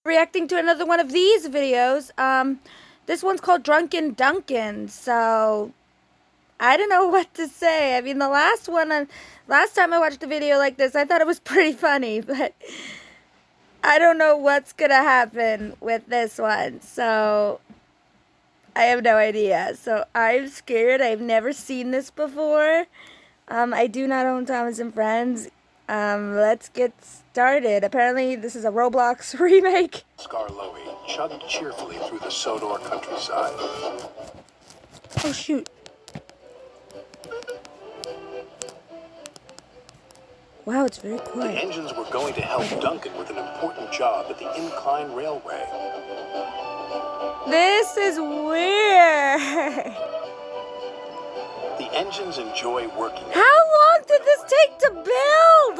reacting to another one of these videos. This one's called Drunken Duncan, so I don't know what to say. I mean, the last time I watched a video like this, I thought it was pretty funny, but I don't know what's gonna happen with this one, so I have no idea. So I'm scared. I've never seen this before. I do not own Thomas and Friends. Let's get started. Apparently, this is a Roblox remake. Skarloey chugged cheerfully through the Sodor countryside. Oh, shoot. Wow, it's very quiet. The engines were going to help Duncan with an important job at the Incline Railway. This is weird. The engines enjoy working. How long did this take to build?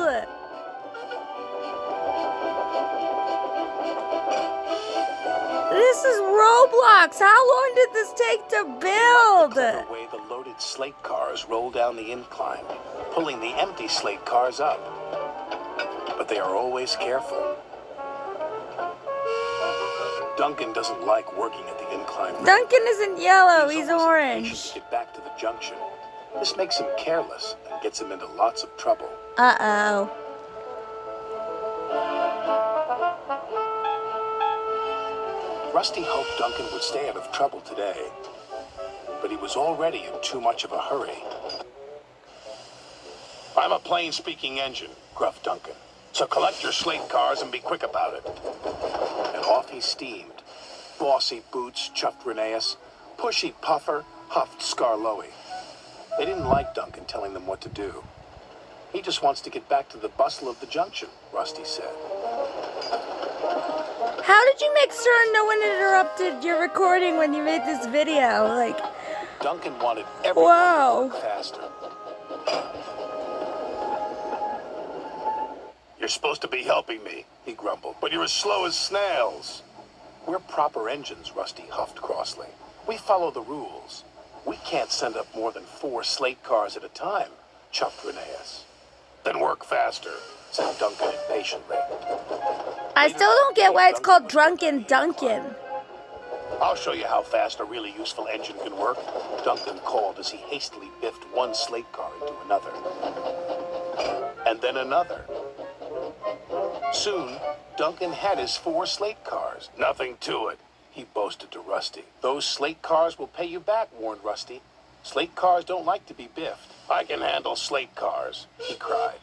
This is Roblox. How long did this take to build? The way the loaded slate cars roll down the incline, pulling the empty slate cars up. But they are always careful. Duncan doesn't like working at the incline. Duncan isn't yellow, he's always orange. impatient to get back to the junction. This makes him careless and gets him into lots of trouble. Uh-oh. Rusty hoped Duncan would stay out of trouble today, but he was already in too much of a hurry. I'm a plain-speaking engine, gruffed Duncan, so collect your slate cars and be quick about it. And off he steamed. Bossy Boots chuffed Rheneas. Pushy Puffer huffed Skarloey. They didn't like Duncan telling them what to do. He just wants to get back to the bustle of the junction, Rusty said. How did you make sure no one interrupted your recording when you made this video? Like, Duncan wanted everyone to work faster. You're supposed to be helping me, he grumbled, but you're as slow as snails. We're proper engines, Rusty huffed crossly. We follow the rules. We can't send up more than 4 slate cars at a time, chuffed Rheneas. Then work faster, said Duncan impatiently. I still don't get why it's called Drunken Duncan. I'll show you how fast a really useful engine can work, Duncan called as he hastily biffed one slate car into another. And then another. Soon, Duncan had his 4 slate cars. Nothing to it, he boasted to Rusty. Those slate cars will pay you back, warned Rusty. Slate cars don't like to be biffed. I can handle slate cars, he cried.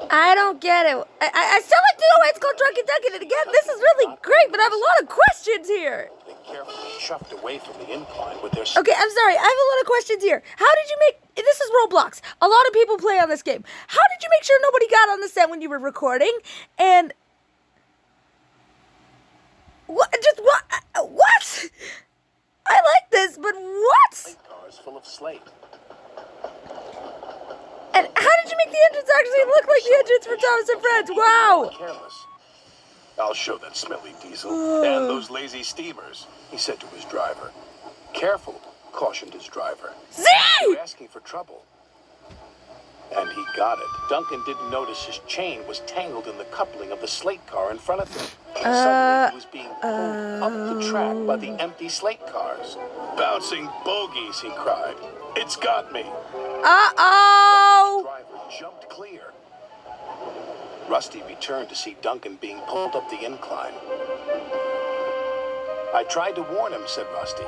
I don't get it. I still like to know why it's called Drunken Duncan. And again, this is really great, but I have a lot of questions here. They carefully chuffed away from the incline with their... Okay, I'm sorry. I have a lot of questions here. How did you make... This is Roblox. A lot of people play on this game. How did you make sure nobody got on the set when you were recording? And... What? Just what? What? I like this, but what? Slate cars full of slate. And how did you make the entrance actually look like the entrance for Thomas and Friends? Wow! Careless. I'll show that smelly diesel and those lazy steamers, he said to his driver. Careful, cautioned his driver. See? You're asking for trouble. And he got it. Duncan didn't notice his chain was tangled in the coupling of the slate car in front of him. Suddenly he was being pulled up the track by the empty slate cars. Bouncing bogies, he cried. It's got me. Uh-oh! The driver jumped clear. Rusty returned to see Duncan being pulled up the incline. I tried to warn him, said Rusty.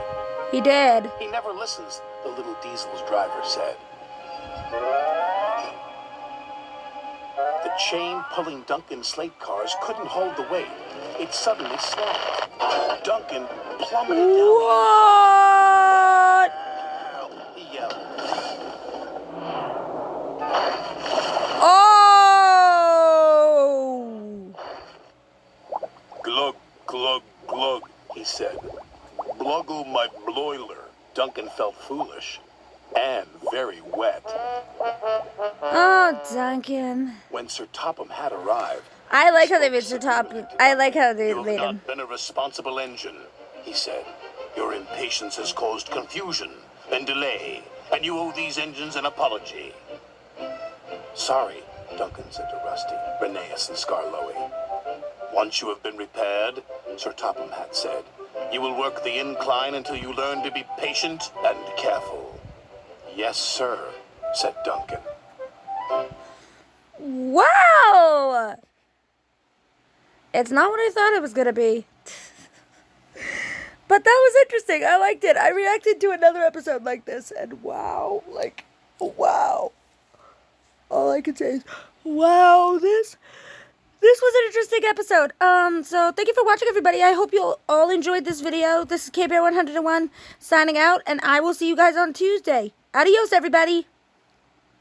He did. He never listens, the little diesel's driver said. The chain pulling Duncan's slate cars couldn't hold the weight. It suddenly snapped. Duncan plummeted down. What? He yelled. Oh! Glug, glug, glug, he said. Bluggle my broiler. Duncan felt foolish and very wet. Oh, Duncan. When Sir Topham had arrived, I like how they made Sir Topham. I like how they "You have made him. not been a responsible engine," he said. "Your impatience has caused confusion and delay, and you owe these engines an apology." "Sorry," Duncan said to Rusty, Rheneas, and Skarloey. Once you have been repaired, Sir Topham Hatt said, you will work the incline until you learn to be patient and careful. Yes, sir, said Duncan. Wow! It's not what I thought it was going to be. But that was interesting. I liked it. I reacted to another episode like this, and wow. Like, wow. All I can say is, wow, this was an interesting episode. So thank you for watching, everybody. I hope you all enjoyed this video. This is K-Bear 101 signing out, and I will see you guys on Tuesday. Adios, everybody.